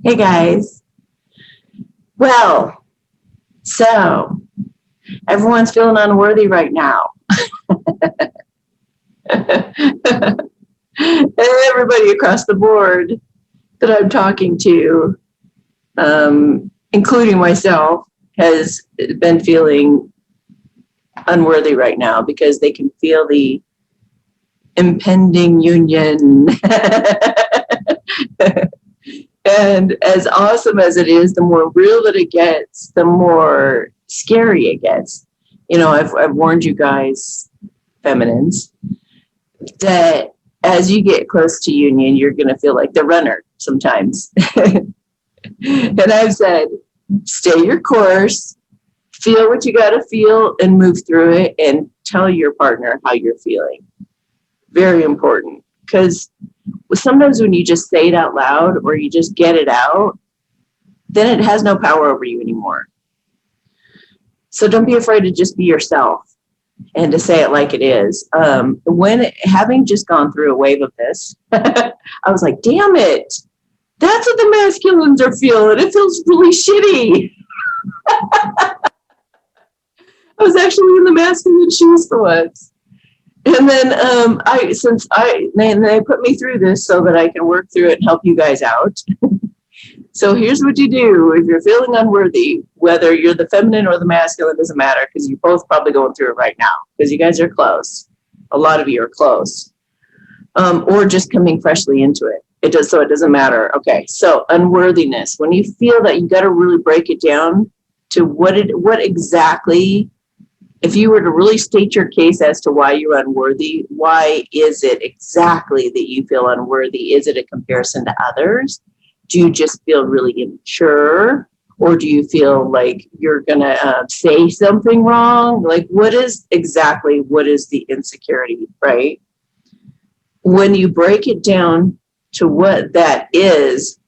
Hey guys. Well, so everyone's feeling unworthy right now. Everybody across the board that I'm talking to, including myself, has been feeling unworthy right now because they can feel the impending union. And as awesome as it is, the more real that it gets, the more scary it gets. I've warned you guys, feminines, that as you get close to union, you're going to feel like the runner sometimes. And I've said, stay your course, feel what you got to feel and move through it, and tell your partner how you're feeling. Very important, because sometimes when you just say it out loud or you just get it out, then it has no power over you anymore. So don't be afraid to just be yourself and to say it like it is. Having just gone through a wave of this, I was like, damn it, that's what the masculines are feeling. It feels really shitty. I was actually in the masculine shoes for once. And then they put me through this so that I can work through it and help you guys out. So here's what you do if you're feeling unworthy, whether you're the feminine or the masculine, doesn't matter, because you're both probably going through it right now because you guys are close. A lot of you are close, or just coming freshly into it. It doesn't matter. Okay, so unworthiness. When you feel that, you got to really break it down to what exactly. If you were to really state your case as to why you're unworthy, why is it exactly that you feel unworthy? Is it a comparison to others? Do you just feel really immature? Or do you feel like you're going to say something wrong? Like, what is the insecurity, right? When you break it down to what that is,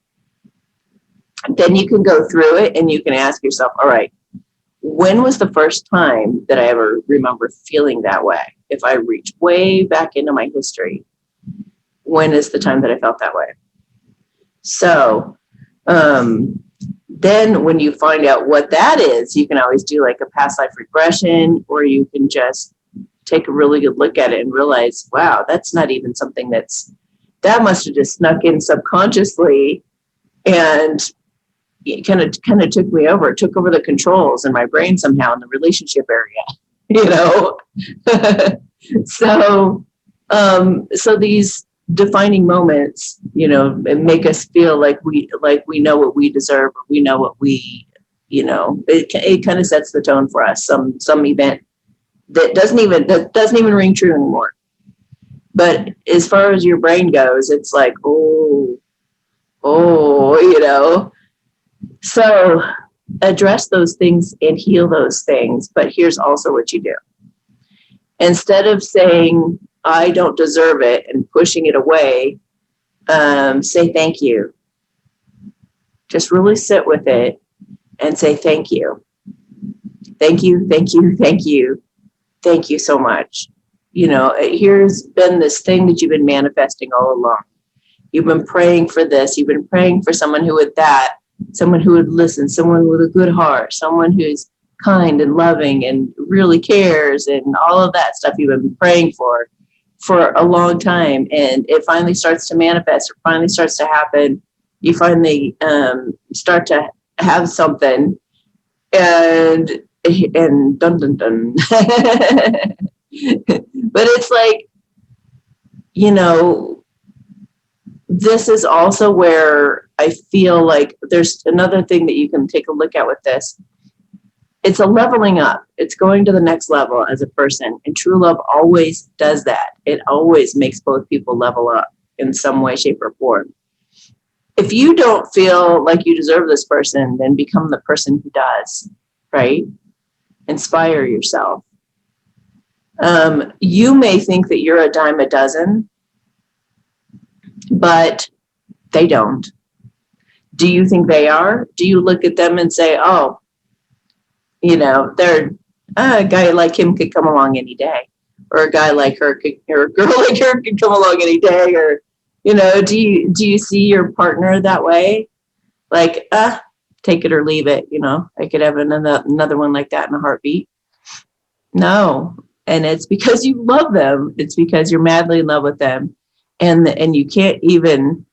then you can go through it and you can ask yourself, all right, when was the first time that I ever remember feeling that way? If I reach way back into my history, when is the time that I felt that way? So then when you find out what that is, you can always do like a past life regression, or you can just take a really good look at it and realize, wow, that's not even something that must have just snuck in subconsciously, and it kind of took me over. It took over the controls in my brain somehow in the relationship area, So these defining moments, make us feel like we know what we deserve, or we know what it kind of sets the tone for us. Some event that doesn't even ring true anymore. But as far as your brain goes, it's like, oh. So address those things and heal those things. But here's also what you do. Instead of saying, I don't deserve it, and pushing it away, say thank you. Just really sit with it and say thank you. Thank you, thank you, thank you. Thank you so much. Here's been this thing that you've been manifesting all along. You've been praying for this. You've been praying for someone who would someone who would listen, someone with a good heart, someone who's kind and loving and really cares, and all of that stuff you've been praying for a long time. And it finally starts to manifest, or finally starts to happen. You finally start to have something, and dun dun dun. But it's like, this is also where I feel like there's another thing that you can take a look at with this. It's a leveling up. It's going to the next level as a person. And true love always does that. It always makes both people level up in some way, shape, or form. If you don't feel like you deserve this person, then become the person who does, right? Inspire yourself. You may think that you're a dime a dozen, but they don't. Do you think they are? Do you look at them and say, oh, they're a guy like him could come along any day, or a guy like her or a girl like her could come along any day, or do you see your partner that way? Like, take it or leave it. I could have another one like that in a heartbeat. No. And it's because you love them. It's because you're madly in love with them. And you can't even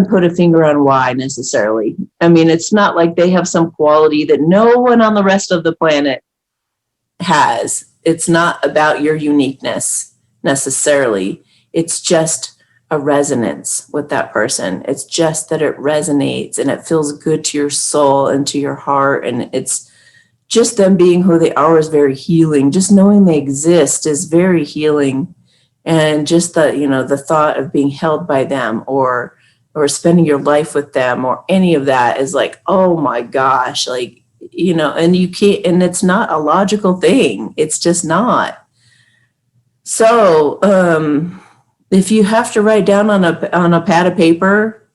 put a finger on why necessarily. I mean, it's not like they have some quality that no one on the rest of the planet has. It's not about your uniqueness necessarily. It's just a resonance with that person. It's just that it resonates and it feels good to your soul and to your heart. And it's just them being who they are is very healing. Just knowing they exist is very healing. And just the thought of being held by them or spending your life with them or any of that is like, oh my gosh, like, and you can't, and it's not a logical thing. It's just not. So, if you have to write down on a pad of paper,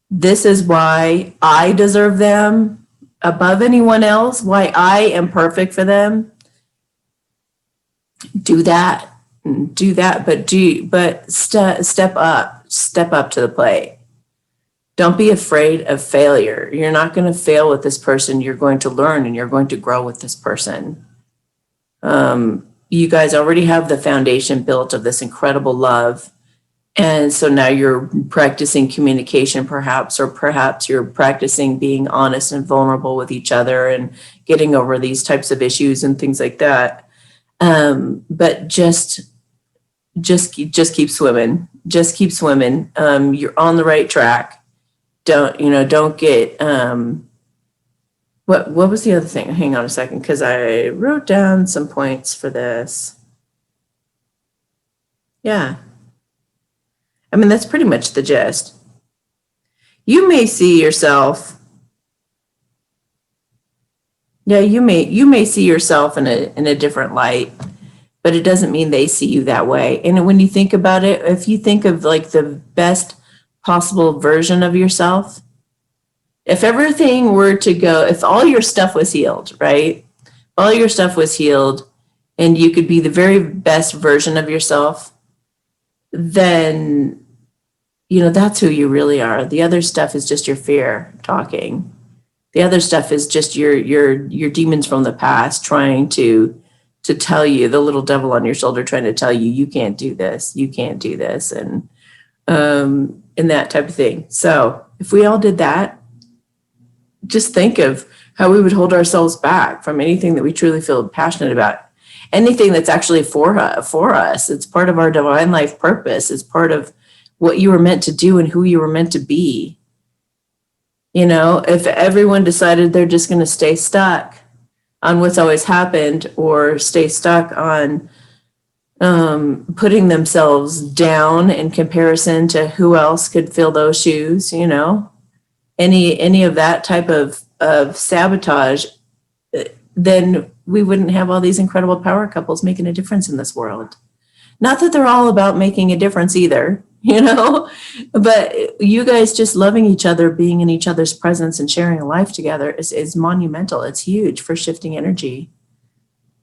this is why I deserve them above anyone else, why I am perfect for them. Do that, but step up to the plate. Don't be afraid of failure. You're not going to fail with this person. You're going to learn and you're going to grow with this person. You guys already have the foundation built of this incredible love. And so now you're practicing communication, perhaps you're practicing being honest and vulnerable with each other and getting over these types of issues and things like that. But just keep swimming. Just keep swimming. You're on the right track. Don't get, what was the other thing? Hang on a second, because I wrote down some points for this. Yeah. I mean, that's pretty much the gist. You may see yourself. Yeah, you may see yourself in a different light, but it doesn't mean they see you that way. And when you think about it, if you think of like the best possible version of yourself, if everything were to go, if all your stuff was healed, right? All your stuff was healed and you could be the very best version of yourself, then, that's who you really are. The other stuff is just your fear talking. The other stuff is just your demons from the past trying to tell you, the little devil on your shoulder trying to tell you, you can't do this, and that type of thing. So if we all did that, just think of how we would hold ourselves back from anything that we truly feel passionate about, anything that's actually for us. It's part of our divine life purpose. It's part of what you were meant to do and who you were meant to be. If everyone decided they're just going to stay stuck on what's always happened or stay stuck on putting themselves down in comparison to who else could fill those shoes, any of that type of sabotage, then we wouldn't have all these incredible power couples making a difference in this world. Not that they're all about making a difference either, but you guys just loving each other, being in each other's presence and sharing a life together is monumental. It's huge for shifting energy.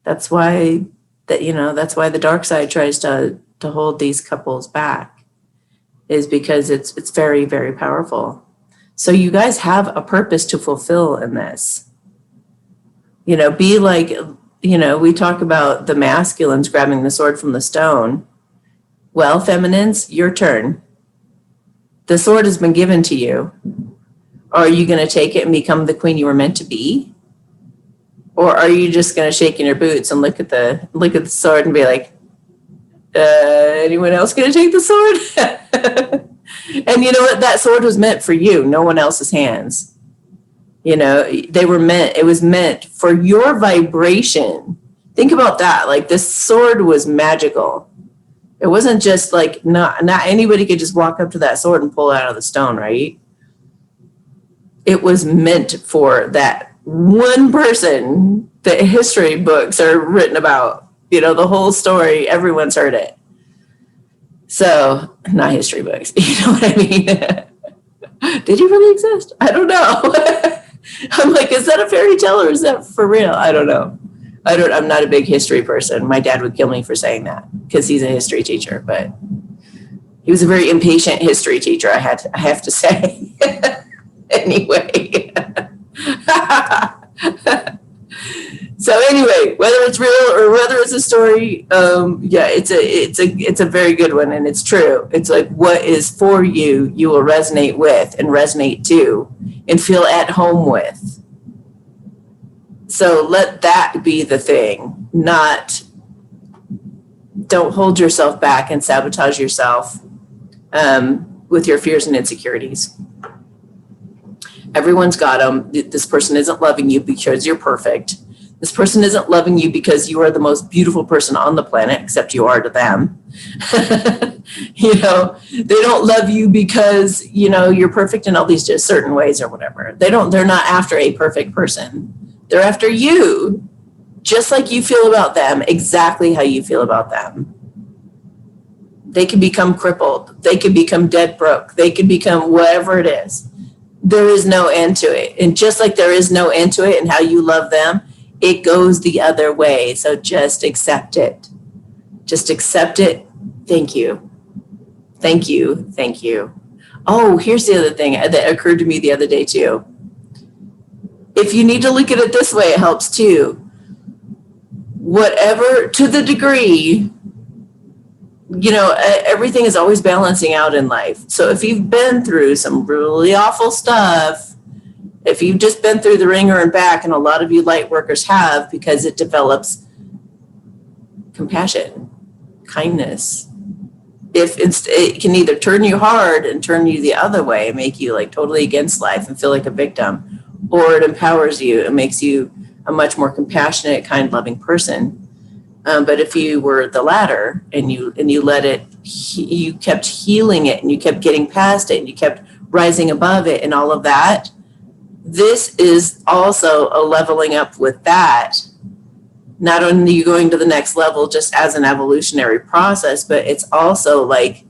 That's why the dark side tries to hold these couples back, is because it's very, very powerful. So you guys have a purpose to fulfill in this. Be like, we talk about the masculines grabbing the sword from the stone. Well, feminines, your turn. The sword has been given to you. Are you going to take it and become the queen you were meant to be? Or are you just going to shake in your boots and look at the sword and be like, anyone else going to take the sword? And you know what? That sword was meant for you, no one else's hands. It was meant for your vibration. Think about that. Like, this sword was magical. It wasn't just like, not anybody could just walk up to that sword and pull it out of the stone, right? It was meant for that one person. The history books are written about, the whole story, everyone's heard it. So, not history books, you know what I mean? Did he really exist? I don't know. I'm like, is that a fairy tale or is that for real? I don't know. I'm not a big history person. My dad would kill me for saying that because he's a history teacher, but he was a very impatient history teacher, I have to say. Anyway. So anyway, whether it's real or whether it's a story, yeah, it's a very good one, and it's true. It's like what is for you, you will resonate with and resonate to, and feel at home with. So let that be the thing. Not don't hold yourself back and sabotage yourself with your fears and insecurities. Everyone's got them. This person isn't loving you because you're perfect. This person isn't loving you because you are the most beautiful person on the planet, except you are to them. They don't love you because, you're perfect in all these just certain ways or whatever. They're not after a perfect person. They're after you, just like you feel about them, exactly how you feel about them. They can become crippled. They can become dead broke. They can become whatever it is. There is no end to it. And just like there is no end to it and how you love them, it goes the other way. So just accept it. Just accept it. Thank you. Thank you. Thank you. Oh, here's the other thing that occurred to me the other day too. If you need to look at it this way, it helps too. Whatever, to the degree, everything is always balancing out in life. So if you've been through some really awful stuff, if you've just been through the ringer and back, and a lot of you light workers have, because it develops compassion, kindness. It can either turn you hard and turn you the other way and make you like totally against life and feel like a victim, or it empowers you and makes you a much more compassionate, kind, loving person. But if you were the latter and you let it, you kept healing it and you kept getting past it and you kept rising above it and all of that, this is also a leveling up with that. Not only are you going to the next level just as an evolutionary process, but it's also like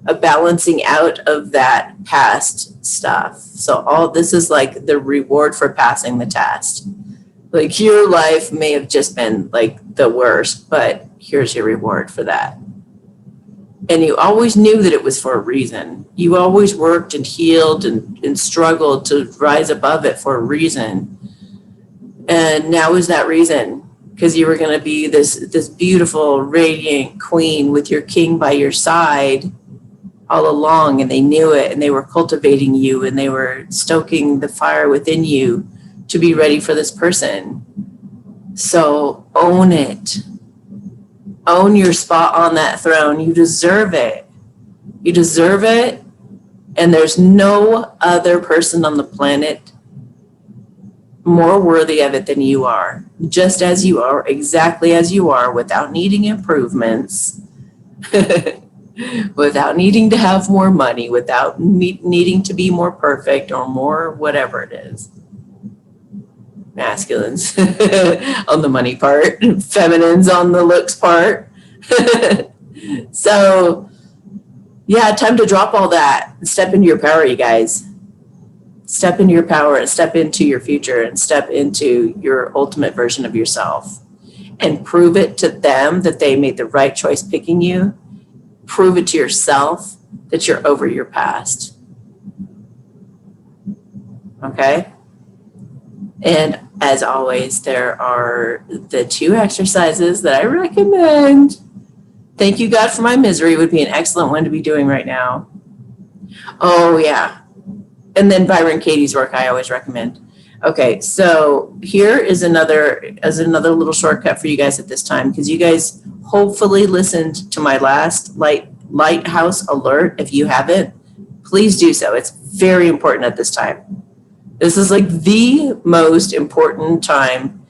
a balancing out of that past stuff. So all this is like the reward for passing the test. Like your life may have just been like the worst, but here's your reward for that. And you always knew that it was for a reason. You always worked and healed and struggled to rise above it for a reason. And now is that reason, because you were going to be this beautiful, radiant queen with your king by your side all along, and they knew it, and they were cultivating you, and they were stoking the fire within you to be ready for this person. So own it. Own your spot on that throne. You deserve it. You deserve it. And there's no other person on the planet more worthy of it than you are. Just as you are, exactly as you are, without needing improvements, without needing to have more money, without needing to be more perfect or more whatever it is. Masculines on the money part, feminines on the looks part. So yeah, time to drop all that and step into your power, you guys. Step into your power and step into your future and step into your ultimate version of yourself, and prove it to them that they made the right choice picking you. Prove it to yourself that you're over your past. Okay? And as always, there are the 2 exercises that I recommend. Thank you, God, for my misery would be an excellent one to be doing right now. Oh, yeah. And then Byron Katie's work I always recommend. Okay, so here is another little shortcut for you guys at this time, because you guys hopefully listened to my last lighthouse alert. If you haven't, please do so. It's very important at this time. This is like the most important time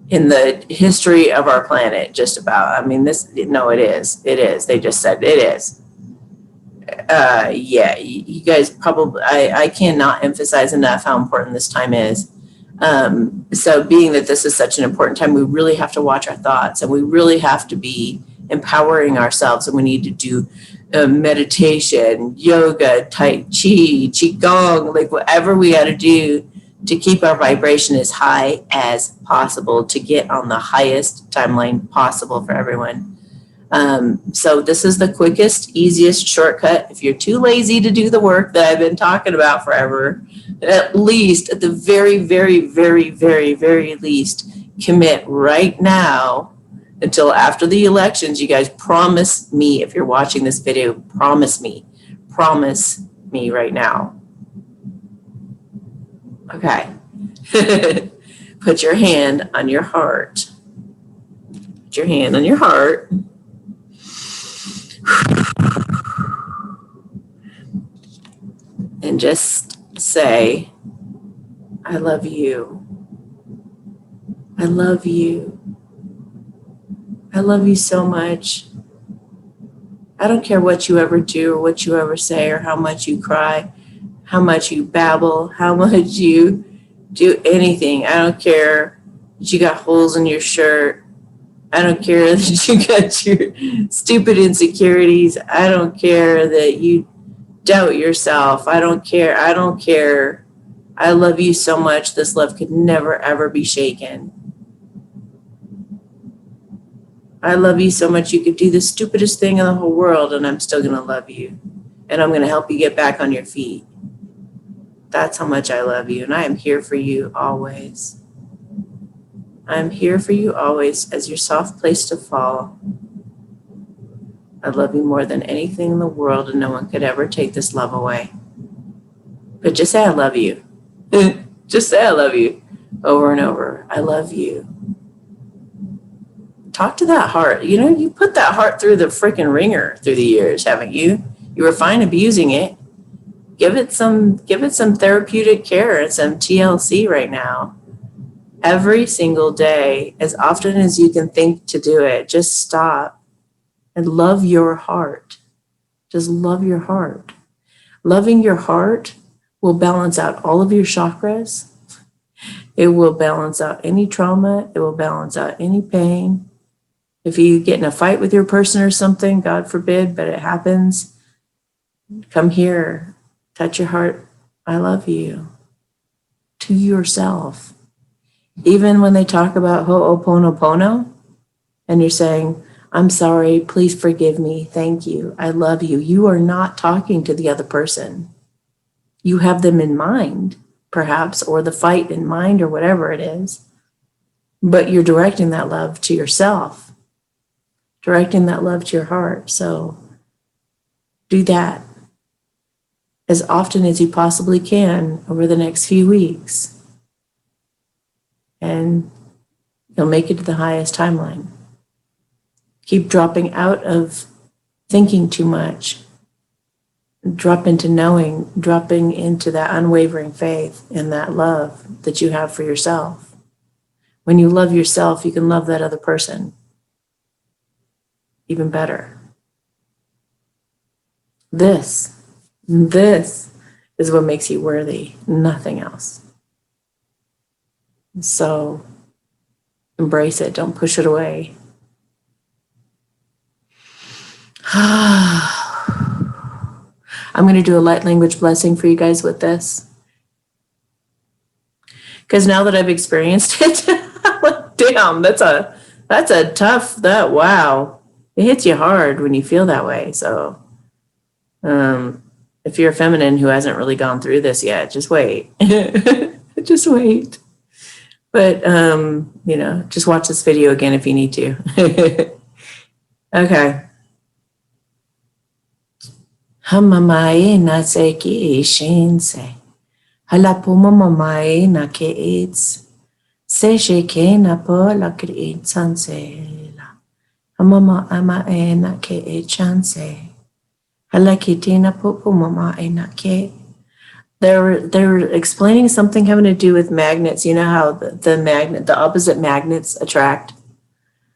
in the history of our planet, just about. I mean, it is. It is. They just said it is. Yeah, you guys probably, I cannot emphasize enough how important this time is. So being that this is such an important time, we really have to watch our thoughts, and we really have to be empowering ourselves, and we need to do meditation, yoga, tai chi, qigong, like whatever we got to do to keep our vibration as high as possible, to get on the highest timeline possible for everyone. So this is the quickest, easiest shortcut. If you're too lazy to do the work that I've been talking about forever, at least, at the very, very, very, very, very least, commit right now until after the elections. You guys promise me, if you're watching this video, promise me right now. Okay. Put your hand on your heart. Put your hand on your heart. And just say, I love you. I love you. I love you so much. I don't care what you ever do or what you ever say or how much you cry, how much you babble, how much you do anything. I don't care that you got holes in your shirt. I don't care that you got your stupid insecurities. I don't care that you doubt yourself. I don't care. I don't care. I love you so much. This love could never, ever be shaken. I love you so much. You could do the stupidest thing in the whole world, and I'm still going to love you. And I'm going to help you get back on your feet. That's how much I love you. And I am here for you always. I'm here for you always as your soft place to fall. I love you more than anything in the world, and no one could ever take this love away. But just say I love you. Just say I love you over and over. I love you. Talk to that heart. You know, you put that heart through the freaking ringer through the years, haven't you? You were fine abusing it. Give it some therapeutic care and some TLC right now. Every single day, as often as you can think to do it, just stop and love your heart. Just love your heart. Loving your heart will balance out all of your chakras. It will balance out any trauma. It will balance out any pain. If you get in a fight with your person or something, God forbid, but it happens, come here, touch your heart. I love you to yourself. Even when they talk about ho'oponopono and you're saying, I'm sorry, please forgive me, thank you, I love you. You are not talking to the other person. You have them in mind, perhaps, or the fight in mind or whatever it is, but you're directing that love to yourself. Directing that love to your heart. So do that as often as you possibly can over the next few weeks. And you'll make it to the highest timeline. Keep dropping out of thinking too much. Drop into knowing, dropping into that unwavering faith and that love that you have for yourself. When you love yourself, you can love that other person even better. This is what makes you worthy, nothing else. So embrace it, don't push it away. I'm going to do a light language blessing for you guys with this. Because now that I've experienced it, damn, that's a tough, wow. It hits you hard when you feel that way. So if you're a feminine who hasn't really gone through this yet, just wait. Just wait. But, just watch this video again if you need to. Okay. Hamamae na se ki shinse. Halapuma mamae na ke it's. Se she ke na po la kri sanse. Mama ama e na ke e chance. Halakitina pupu mama e na ke. They're explaining something having to do with magnets. You know how the opposite magnets attract?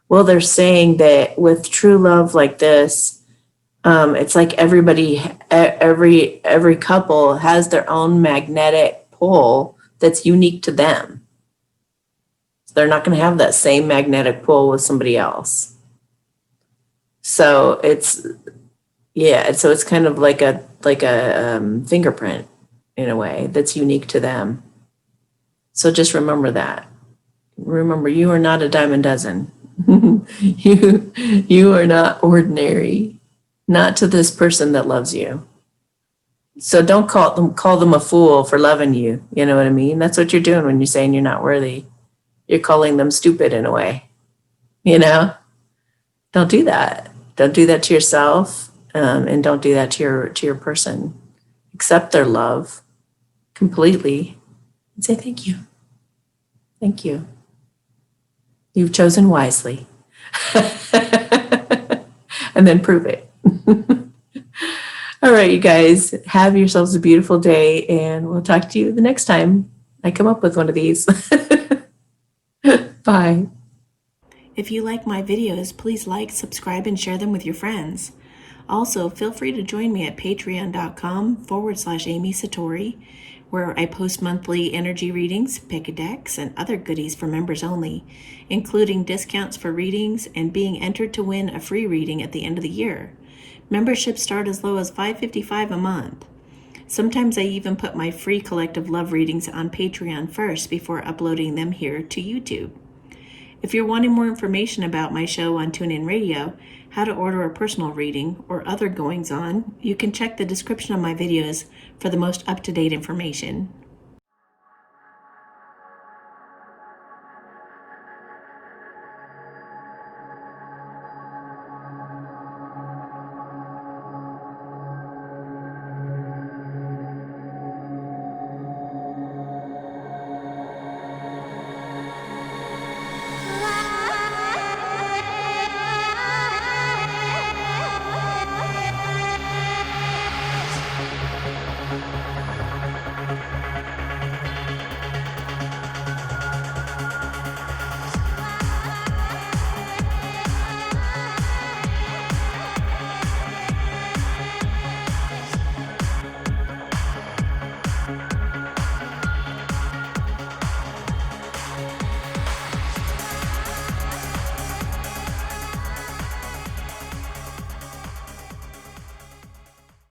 Well, they're saying that with true love like this, it's like every couple has their own magnetic pull that's unique to them. They're not going to have that same magnetic pull with somebody else. So it's kind of like a fingerprint in a way that's unique to them. So just remember that. Remember, you are not a dime a dozen. You are not ordinary, not to this person that loves you. So don't call them a fool for loving you. You know what I mean? That's what you're doing when you're saying you're not worthy. You're calling them stupid in a way. You know? Don't do that. Don't do that to yourself, and don't do that to your person. Accept their love completely and say thank you. Thank you. You've chosen wisely. And then prove it. All right, you guys, have yourselves a beautiful day, and we'll talk to you the next time I come up with one of these. Bye. If you like my videos, please like, subscribe, and share them with your friends. Also, feel free to join me at patreon.com/Amy Satori, where I post monthly energy readings, pick a decks, and other goodies for members only, including discounts for readings and being entered to win a free reading at the end of the year. Memberships start as low as $5.55 a month. Sometimes I even put my free collective love readings on Patreon first before uploading them here to YouTube. If you're wanting more information about my show on TuneIn Radio, how to order a personal reading, or other goings-on, you can check the description of my videos for the most up-to-date information.